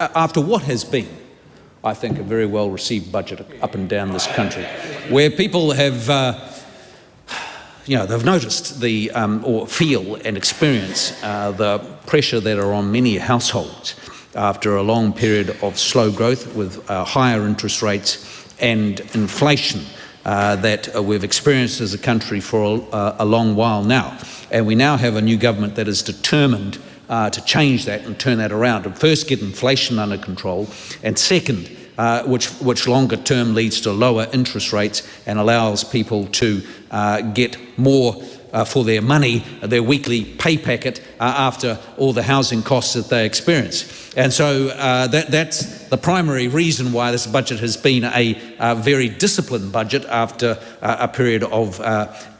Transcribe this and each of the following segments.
After what has been, I think, a very well-received budget up and down this country, where people have, they've noticed the, or feel and experience the pressure that are on many households after a long period of slow growth with higher interest rates and inflation that we've experienced as a country for a long while now. And we now have a new government that is determined to change that and turn that around, and first get inflation under control, and second, which longer term leads to lower interest rates and allows people to get more for their money, their weekly pay packet, after all the housing costs that they experience. And so that's the primary reason why this budget has been a very disciplined budget after a period of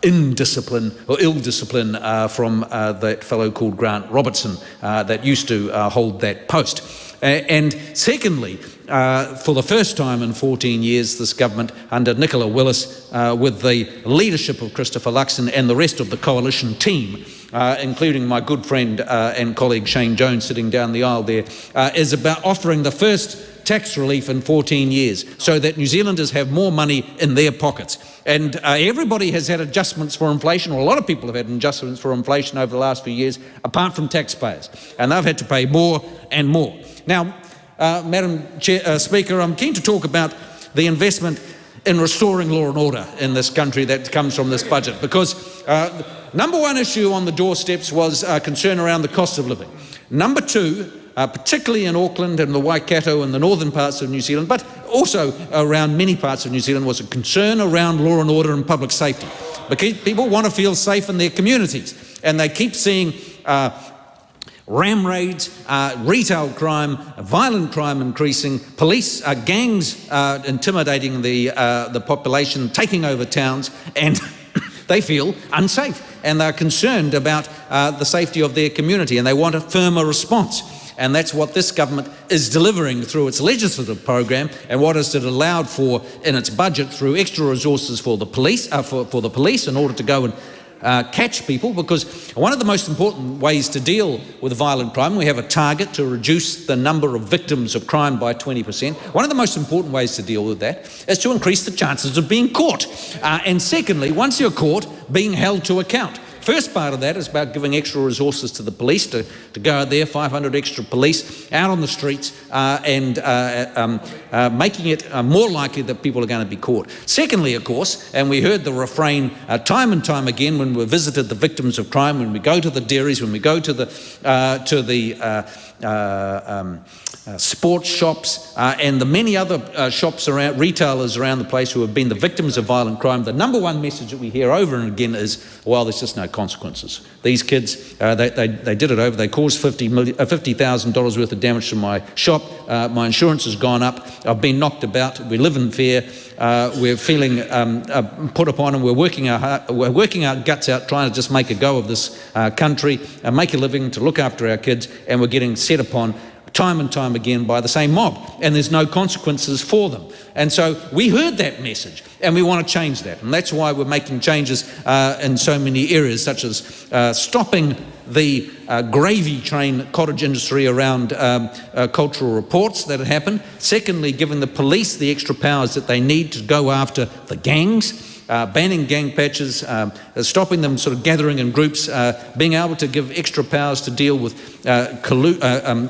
indiscipline or ill-discipline from that fellow called Grant Robertson that used to hold that post. And secondly, for the first time in 14 years, this government under Nicola Willis, with the leadership of Christopher Luxon and the rest of the coalition team, including my good friend and colleague Shane Jones sitting down the aisle there, is about offering the first tax relief in 14 years so that New Zealanders have more money in their pockets. And everybody has had adjustments for inflation, or a lot of people have had adjustments for inflation over the last few years, apart from taxpayers, and they've had to pay more and more. Now, Madam Speaker, I'm keen to talk about the investment in restoring law and order in this country that comes from this budget, because number one issue on the doorsteps was concern around the cost of living. Number two, particularly in Auckland and the Waikato and the northern parts of New Zealand, but also around many parts of New Zealand, was a concern around law and order and public safety. Because people want to feel safe in their communities, and they keep seeing ram raids, retail crime, violent crime increasing, police gangs intimidating the population, taking over towns, and they feel unsafe, and they're concerned about the safety of their community, and they want a firmer response. And that's what this government is delivering through its legislative program, and what is it allowed for in its budget through extra resources for the police, for the police in order to go and catch people. Because one of the most important ways to deal with violent crime, we have a target to reduce the number of victims of crime by 20%. One of the most important ways to deal with that is to increase the chances of being caught. And secondly, once you're caught, being held to account. First part of that is about giving extra resources to the police to go out there, 500 extra police out on the streets, and making it more likely that people are going to be caught. Secondly, of course, and we heard the refrain time and time again when we visited the victims of crime, when we go to the dairies, when we go to the sports shops and the many other shops around, retailers around the place who have been the victims of violent crime, the number one message that we hear over and again is, well, there's just no consequences. These kids, they did it over, they caused $50,000 worth of damage to my shop, my insurance has gone up, I've been knocked about, we live in fear, we're feeling put upon, and we're working our guts out trying to just make a go of this country and make a living to look after our kids, and we're getting set upon time and time again by the same mob, and there's no consequences for them. And so we heard that message, and we want to change that, and that's why we're making changes in so many areas, such as stopping the gravy train cottage industry around cultural reports that happen. Secondly, giving the police the extra powers that they need to go after the gangs, banning gang patches, stopping them sort of gathering in groups, being able to give extra powers to deal with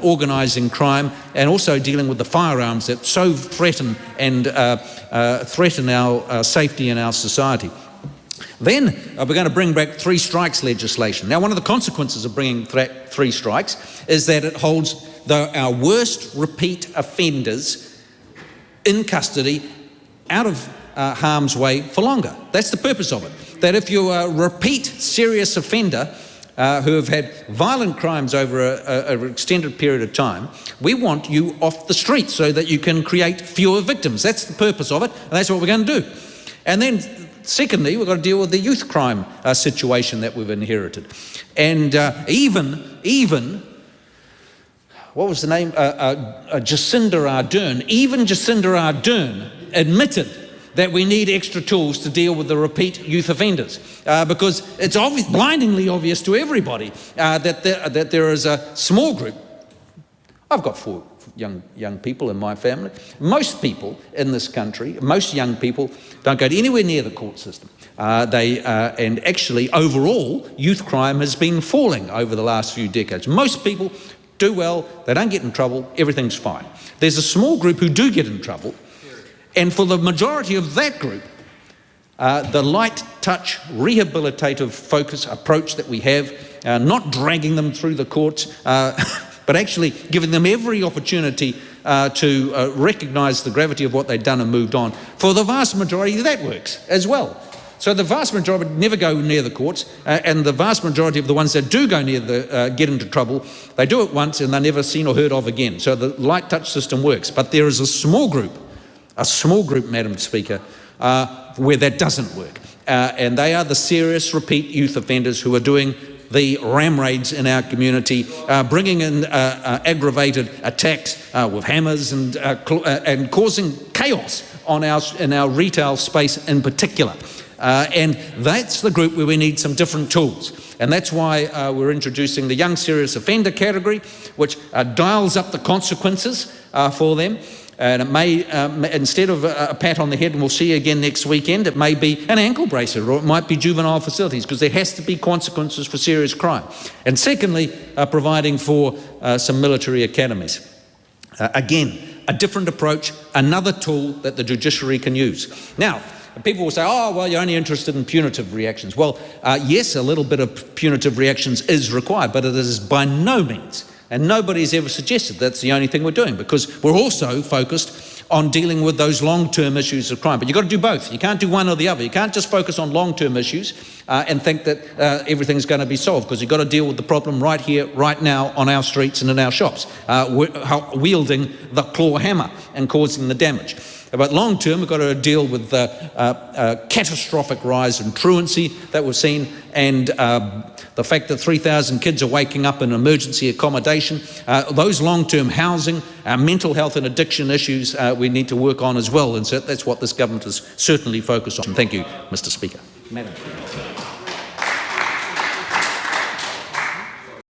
organising crime, and also dealing with the firearms that so threaten our safety in our society. Then we're going to bring back three strikes legislation. Now, one of the consequences of bringing three strikes is that it holds our worst repeat offenders in custody out of harm's way for longer. That's the purpose of it. That if you're a repeat serious offender who have had violent crimes over an extended period of time, we want you off the street so that you can create fewer victims. That's the purpose of it, and that's what we're going to do. And then secondly, we've got to deal with the youth crime situation that we've inherited. And even what was the name? Jacinda Ardern. Even Jacinda Ardern admitted that we need extra tools to deal with the repeat youth offenders, because it's blindingly obvious to everybody that there is a small group. I've got four young people in my family. Most people in this country, most young people, don't go anywhere near the court system. And actually, overall, youth crime has been falling over the last few decades. Most people do well, they don't get in trouble, everything's fine. There's a small group who do get in trouble, and for the majority of that group, the light touch, rehabilitative focus approach that we have, not dragging them through the courts, but actually giving them every opportunity to recognise the gravity of what they've done and moved on. For the vast majority, that works as well. So the vast majority never go near the courts, and the vast majority of the ones that do go near the get into trouble, they do it once and they're never seen or heard of again. So the light touch system works. But there is a small group, Madam Speaker, where that doesn't work. And they are the serious repeat youth offenders who are doing the ram raids in our community, bringing in aggravated attacks with hammers and causing chaos in our retail space in particular. And that's the group where we need some different tools. And that's why we're introducing the young serious offender category, which dials up the consequences for them. And it may, instead of a pat on the head, and we'll see you again next weekend, it may be an ankle bracelet, or it might be juvenile facilities, because there has to be consequences for serious crime. And secondly, providing for some military academies. Again, a different approach, another tool that the judiciary can use. Now, people will say, oh, well, you're only interested in punitive reactions. Well, yes, a little bit of punitive reactions is required, but it is by no means, and nobody's ever suggested that's the only thing we're doing, because we're also focused on dealing with those long-term issues of crime. But you've got to do both. You can't do one or the other. You can't just focus on long-term issues and think that everything's going to be solved, because you've got to deal with the problem right here, right now, on our streets and in our shops, wielding the claw hammer and causing the damage. But long term, we've got to deal with the catastrophic rise in truancy that we've seen, and the fact that 3,000 kids are waking up in emergency accommodation. Those long-term housing, mental health and addiction issues we need to work on as well, and so that's what this government is certainly focused on. Thank you, Mr. Speaker. Madam.